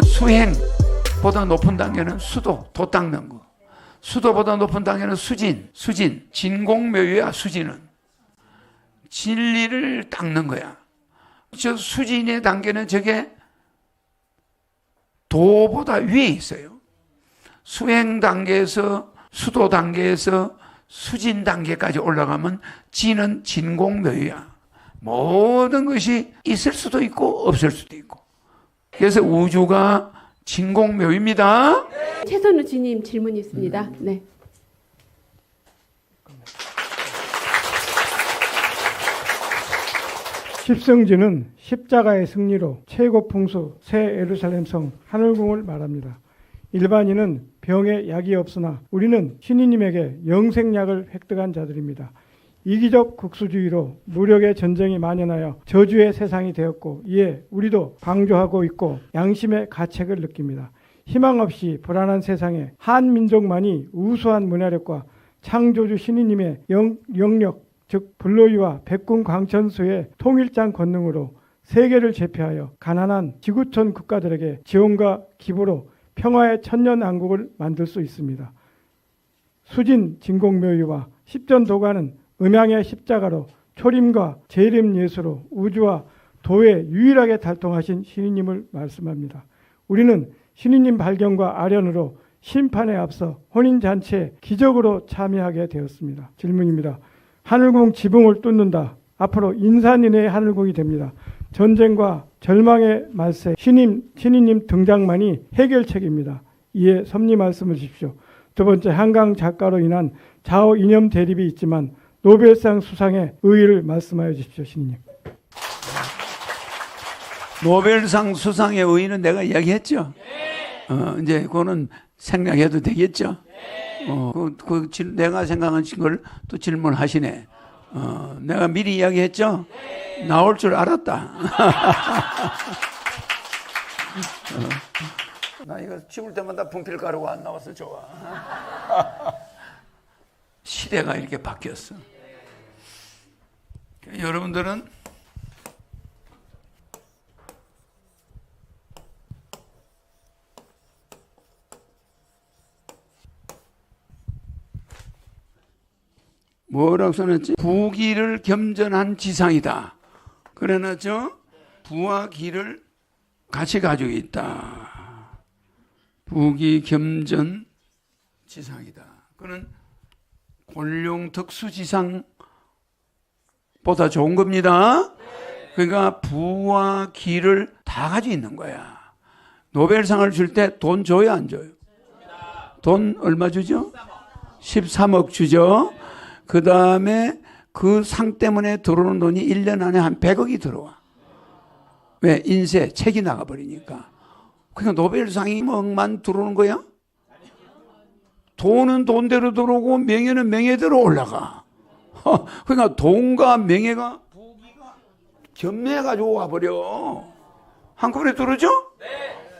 수행보다 높은 단계는 수도, 도 닦는 거. 수도보다 높은 단계는 수진, 진공묘유야. 수진은 진리를 닦는 거야. 저 수진의 단계는 저게 도보다 위에 있어요. 수행 단계에서 수도 단계에서 수진 단계까지 올라가면 진은 진공묘유야. 모든 것이 있을 수도 있고 없을 수도 있고. 그래서 우주가 진공묘유입니다. 최선우 주님 질문이 있습니다. 네. 십성지는 십자가의 승리로 최고 풍수 새 예루살렘 성 하늘궁을 말합니다. 일반인은 병에 약이 없으나 우리는 신이님에게 영생약을 획득한 자들입니다. 이기적 국수주의로 무력의 전쟁이 만연하여 저주의 세상이 되었고, 이에 우리도 방조하고 있고 양심의 가책을 느낍니다. 희망 없이 불안한 세상에 한 민족만이 우수한 문화력과 창조주 신이님의 영력, 즉 불로이와 백군 광천수의 통일장 권능으로 세계를 제패하여 가난한 지구촌 국가들에게 지원과 기부로 평화의 천년왕국을 만들 수 있습니다. 수진 진공묘유와 십전도가는 음양의 십자가로 초림과 재림 예수로 우주와 도에 유일하게 달동하신 신이님을 말씀합니다. 우리는 신이님 발견과 아련으로 심판에 앞서 혼인잔치에 기적으로 참여하게 되었습니다. 질문입니다. 하늘궁 지붕을 뚫는다. 앞으로 인산인해의 하늘궁이 됩니다. 전쟁과 절망의 말세, 신이님 등장만이 해결책입니다. 이에 섭리 말씀을 주십시오. 두 번째, 한강 작가로 인한 좌우 이념 대립이 있지만 노벨상 수상의 의의를 말씀하여 주십시오, 신이님. 노벨상 수상의 의의는 내가 이야기했죠. 이제 그거는 생략해도 되겠죠. 내가 생각한 걸 또 질문하시네. 내가 미리 이야기했죠. 나올 줄 알았다. 나 이거 찍을 때마다 분필 가루가 안 나와서 좋아. 시대가 이렇게 바뀌었어. 여러분들은 뭐라고 써놨지? 부기를 겸전한 지상이다. 그래놨죠? 부와 기를 같이 가지고 있다. 부기 겸전 지상이다. 그는 곤룡 덕수지상보다 좋은 겁니다. 그러니까 부와 기를 다 가지고 있는 거야. 노벨상을 줄 때 돈 줘요, 안 줘요? 돈 얼마 주죠? 13억 주죠. 그 다음에 그 상 때문에 들어오는 돈이 1년 안에 한 100억이 들어와. 왜? 인쇄, 책이 나가버리니까. 그러니까 노벨상이 뭐만 들어오는 거야? 돈은 돈대로 들어오고 명예는 명예대로 올라가. 그러니까 돈과 명예가 부기가 겸해가지고 와버려. 한꺼번에 들어오죠?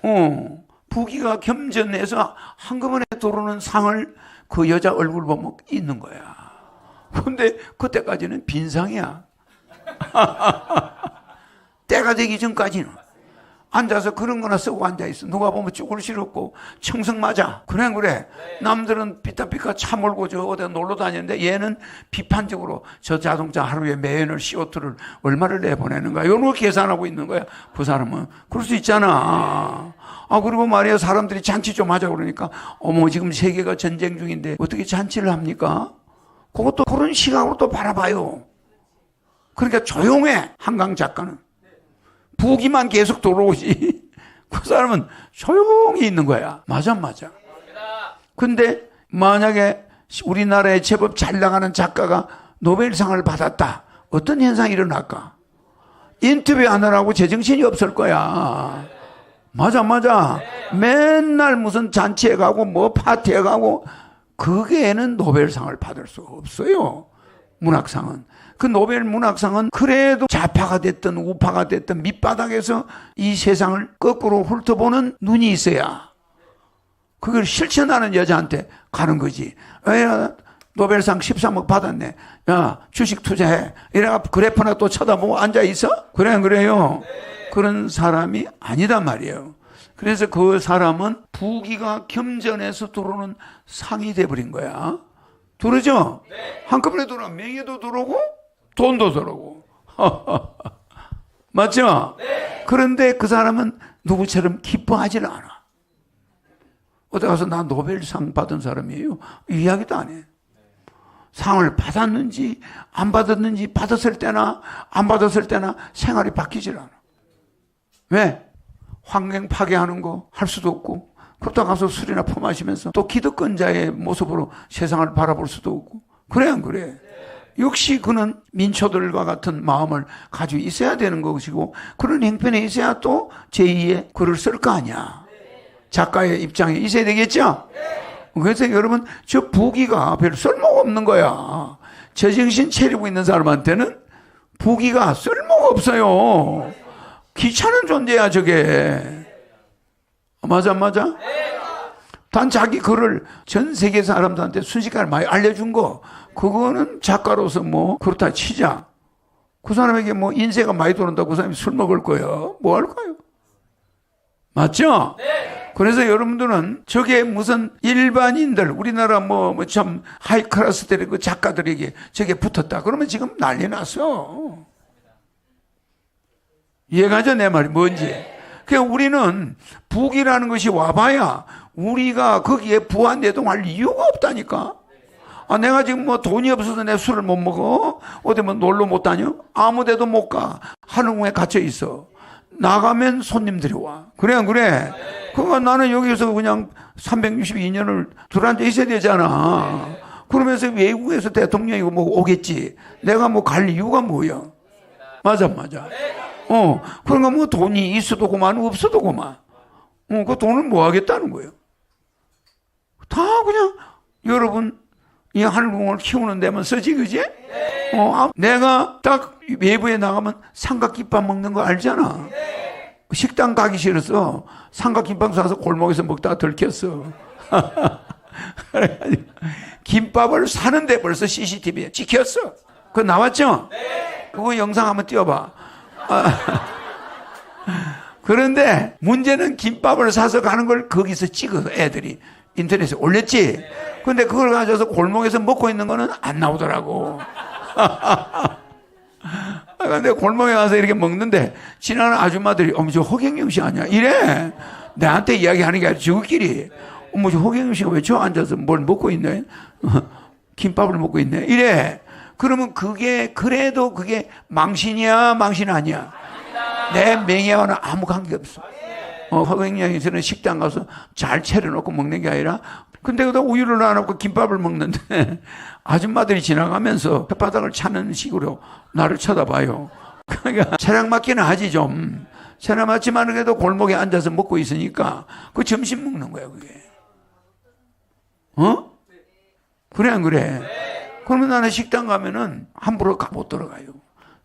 네. 부기가 겸전해서 한꺼번에 들어오는 상을 그 여자 얼굴 보면 있는 거야. 근데 그때까지는 빈상이야. 때가 되기 전까지는 앉아서 그런 거나 쓰고 앉아있어. 누가 보면 쭈글 싫었고 청승 맞아. 그래. 남들은 삐까삐까 차 몰고 저 어디 놀러 다니는데 얘는 비판적으로 저 자동차 하루에 매연을 CO2를 얼마를 내보내는가 이런 거 계산하고 있는 거야. 그 사람은. 그럴 수 있잖아. 그리고 말이야, 사람들이 잔치 좀 하자 그러니까 어머 지금 세계가 전쟁 중인데 어떻게 잔치를 합니까? 그것도 그런 시각으로 또 바라봐요. 그러니까 조용해. 한강 작가는. 부기만 계속 들어오지. 그 사람은 조용히 있는 거야. 맞아. 근데 만약에 우리나라에 제법 잘 나가는 작가가 노벨상을 받았다. 어떤 현상이 일어날까? 인터뷰하느라고 제정신이 없을 거야. 맞아. 맨날 무슨 잔치에 가고 뭐 파티에 가고 그게는 노벨상을 받을 수 없어요. 문학상은. 그 노벨 문학상은 그래도 좌파가 됐든 우파가 됐든 밑바닥에서 이 세상을 거꾸로 훑어보는 눈이 있어야 그걸 실천하는 여자한테 가는 거지. 노벨상 13억 받았네. 야, 주식 투자해. 이래가 그래프나 또 쳐다보고 앉아있어? 그래, 안 그래요? 그런 사람이 아니단 말이에요. 그래서 그 사람은 부귀가 겸전해서 들어오는 상이 돼버린 거야. 들어오죠? 한꺼번에 들어와. 명예도 들어오고 돈도 들어오고. 맞죠? 그런데 그 사람은 누구처럼 기뻐하지 않아. 어디 가서 나 노벨상 받은 사람이에요. 이 이야기도 안 해. 상을 받았는지 안 받았는지 받았을 때나 안 받았을 때나 생활이 바뀌질 않아. 왜? 환경 파괴하는 거 할 수도 없고, 그러다 가서 술이나 퍼마시면서 또 기득권자의 모습으로 세상을 바라볼 수도 없고. 그래, 안 그래? 역시 그는 민초들과 같은 마음을 가지고 있어야 되는 것이고, 그런 형편에 있어야 또 제2의 글을 쓸 거 아니야. 작가의 입장에 있어야 되겠죠? 그래서 여러분, 저 부귀가 별 쓸모가 없는 거야. 제정신 차리고 있는 사람한테는 부귀가 쓸모가 없어요. 귀찮은 존재야, 저게. 맞아, 안 맞아? 단 자기 글을 전 세계 사람들한테 순식간에 많이 알려준 거, 그거는 작가로서 뭐 그렇다 치자. 그 사람에게 뭐 인세가 많이 들어온다고 그 사람이 술 먹을 거예요. 뭐 할까요? 맞죠? 그래서 여러분들은 저게 무슨 일반인들, 우리나라 뭐 참 하이클래스들의 그 작가들에게 저게 붙었다. 그러면 지금 난리 났어. 이해가죠? 내 말이 뭔지. 그러니까 우리는 부귀라는 것이 와봐야 우리가 거기에 부안대동할 이유가 없다니까. 아, 내가 지금 뭐 돈이 없어서 내 술을 못 먹어? 어디 뭐 놀러 못 다녀? 아무 데도 못 가. 하늘궁에 갇혀 있어. 나가면 손님들이 와. 그래, 안 그래? 그러니까 나는 여기서 그냥 362년을 들어앉아 있어야 되잖아. 그러면서 외국에서 대통령이 뭐 오겠지. 내가 뭐 갈 이유가 뭐야? 맞아, 맞아. 그러니까 뭐 돈이 있어도 그만, 없어도 그만. 그 돈을 뭐 하겠다는 거예요? 다 그냥 여러분, 이 하늘궁을 키우는 데만 쓰지, 그지? 내가 딱 외부에 나가면 삼각김밥 먹는 거 알잖아. 식당 가기 싫어서 삼각김밥 사서 골목에서 먹다가 들켰어. 김밥을 사는데 벌써 CCTV에 찍혔어. 그거 나왔죠? 그거 영상 한번 띄워봐. 그런데 문제는 김밥을 사서 가는 걸 거기서 찍어서 애들이 인터넷에 올렸지. 근데 그걸 가져서 골목에서 먹고 있는 거는 안 나오더라고. 근데 골목에 가서 이렇게 먹는데 지나가는 아줌마들이 어머 저 허경영 씨 아니야? 이래. 나한테 이야기하는 게 아니라 저끼리 어머 저 허경영 씨가 왜 저 앉아서 뭘 먹고 있네? 김밥을 먹고 있네. 이래. 그러면 그게 그래도 그게 망신이야 망신 아니야? 내 명예와는 아무 관계없어. 허경영이 저는 식당 가서 잘 차려놓고 먹는 게 아니라 근데 그다 우유를 놔놓고 김밥을 먹는데 아줌마들이 지나가면서 혓바닥을 차는 식으로 나를 쳐다봐요. 그러니까 차량 맞기는 하지 좀. 차량 맞지만 그래도 골목에 앉아서 먹고 있으니까 그 점심 먹는 거야 그게. 그래 안 그래? 그러면 나는 식당 가면은 함부로 못 들어가요.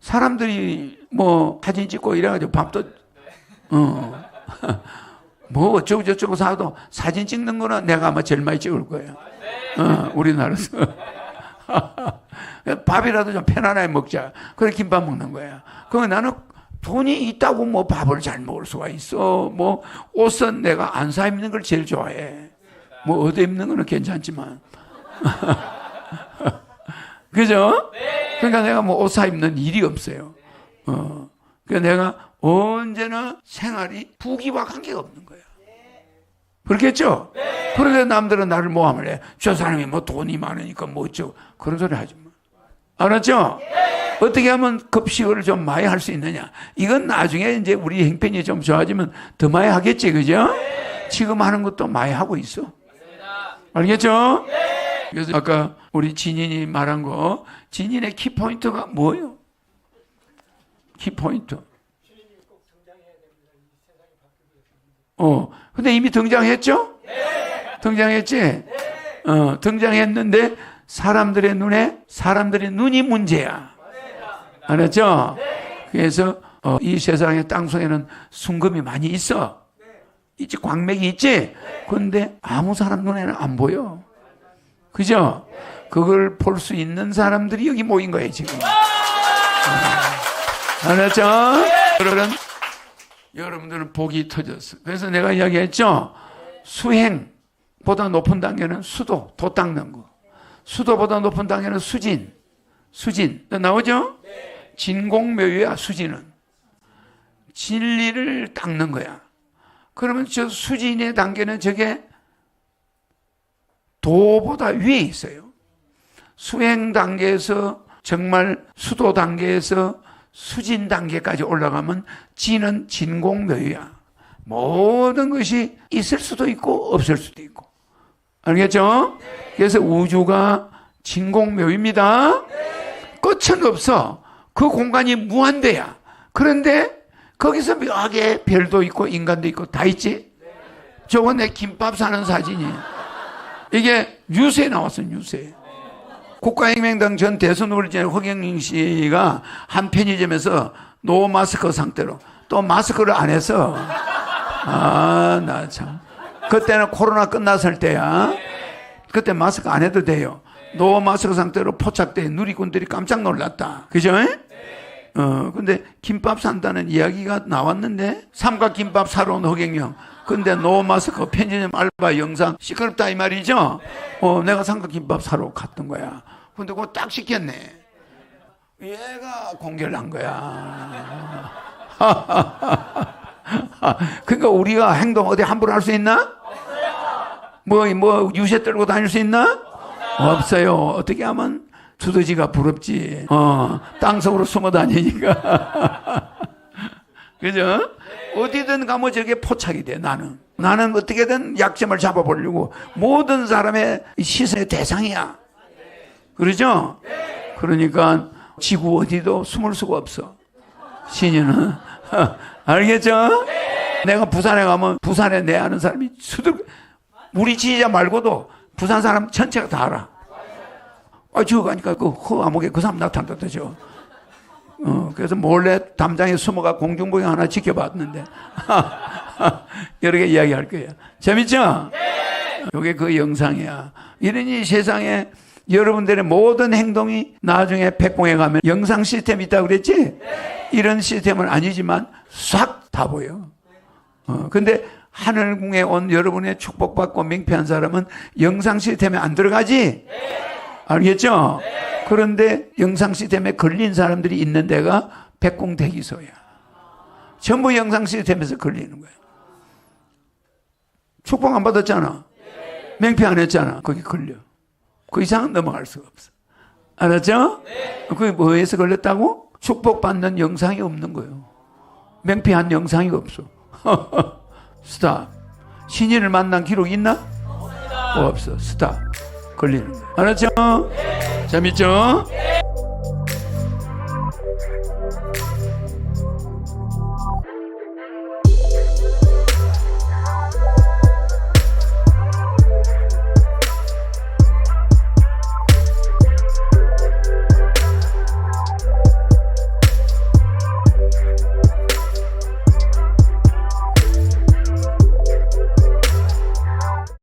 사람들이 뭐 사진 찍고 이래가지고 밥도 뭐 어쩌고 저쩌고 사도 사진 찍는 거는 내가 아마 제일 많이 찍을 거예요. 우리나라에서. 밥이라도 좀 편안하게 먹자. 그래 김밥 먹는 거야. 그럼 나는 돈이 있다고 뭐 밥을 잘 먹을 수가 있어. 뭐 옷은 내가 안 사 입는 걸 제일 좋아해. 뭐 얻어 입는 거는 괜찮지만. 그죠? 그러니까 내가 뭐 옷 사 입는 일이 없어요. 그러니까 내가 언제나 생활이 부귀와 관계가 없는 거야. 그렇겠죠? 그런데 남들은 나를 모함을 해. 저 사람이 뭐 돈이 많으니까 뭐 어쩌고. 그런 소리 하지 마. 알았죠? 어떻게 하면 급식을 좀 많이 할 수 있느냐. 이건 나중에 이제 우리 형편이 좀 좋아지면 더 많이 하겠지. 그죠? 지금 하는 것도 많이 하고 있어. 알겠죠? 그래서 아까 우리 진인이 말한 거, 진인의 키포인트가 뭐예요? 키포인트. 근데 이미 등장했죠? 등장했지? 등장했는데 사람들의 눈이 문제야. 알았죠? 그래서 이 세상의 땅속에는 순금이 많이 있어. 있지, 광맥이 있지? 그런데 아무 사람 눈에는 안 보여. 그죠? 그걸 볼 수 있는 사람들이 여기 모인 거예요, 지금. 알았죠? 여러분들은 복이 터졌어. 그래서 내가 이야기했죠? 수행보다 높은 단계는 수도, 도 닦는 거. 수도보다 높은 단계는 수진. 나오죠? 진공묘유야, 수진은. 진리를 닦는 거야. 그러면 저 수진의 단계는 저게 도보다 위에 있어요. 수행 단계에서 정말 수도 단계에서 수진 단계까지 올라가면 진은 진공묘유야. 모든 것이 있을 수도 있고 없을 수도 있고. 알겠죠? 그래서 우주가 진공묘유입니다. 끝은 없어. 그 공간이 무한대야. 그런데 거기서 묘하게 별도 있고 인간도 있고 다 있지? 저거 내 김밥 사는 사진이에요. 이게 뉴스에 나왔어, 뉴스에. 국가혁명당 전 대선 후보자 허경영 씨가 한 편의점에서 노 마스크 상태로 또 마스크를 안 해서 나 참. 그때는 코로나 끝났을 때야. 그때 마스크 안 해도 돼요. 노 마스크 상태로 포착돼 누리꾼들이 깜짝 놀랐다. 그죠? 근데 김밥 산다는 이야기가 나왔는데 삼각김밥 사러 온 허경영. 근데 노 마스크 편의점 알바 영상 시끄럽다 이 말이죠. 내가 삼각김밥 사러 갔던 거야. 근데 그거 딱 시켰네. 얘가 공개를 한 거야. 그러니까 우리가 행동 어디 함부로 할 수 있나? 뭐 유세 떨고 다닐 수 있나? 없어요. 어떻게 하면 두더지가 부럽지. 땅속으로 숨어 다니니까. 그죠? 어디든 가면 저게 포착이 돼, 나는. 나는 어떻게든 약점을 잡아보려고 모든 사람의 시선의 대상이야. 그러죠? 그러니까 지구 어디도 숨을 수가 없어. 신이는. 알겠죠? 내가 부산에 가면 부산에 내 아는 사람이 우리 지지자 말고도 부산 사람 전체가 다 알아. 저거 가니까 그 허암옥에 그 사람 나타났다죠. 그래서 몰래 담장에 숨어가 공중보경 하나 지켜봤는데. 여러 개 이야기할 거예요. 재밌죠? 이게 그 영상이야. 이러니 세상에 여러분들의 모든 행동이 나중에 백공에 가면 영상 시스템이 있다고 그랬지? 이런 시스템은 아니지만 싹 다 보여. 근데 하늘궁에 온 여러분의 축복받고 맹피한 사람은 영상 시스템에 안 들어가지? 알겠죠? 그런데 영상 시스템에 걸린 사람들이 있는 데가 백공 대기소야. 전부 영상 시스템에서 걸리는 거야. 축복 안 받았잖아. 맹피 안 했잖아. 거기 걸려. 그 이상은 넘어갈 수가 없어. 알았죠? 그게 뭐에서 걸렸다고? 축복받는 영상이 없는 거예요. 맹피한 영상이 없어. 스탑. 신인을 만난 기록 있나? 없어. 스탑. 걸리는 거야. 알았죠? 재밌죠?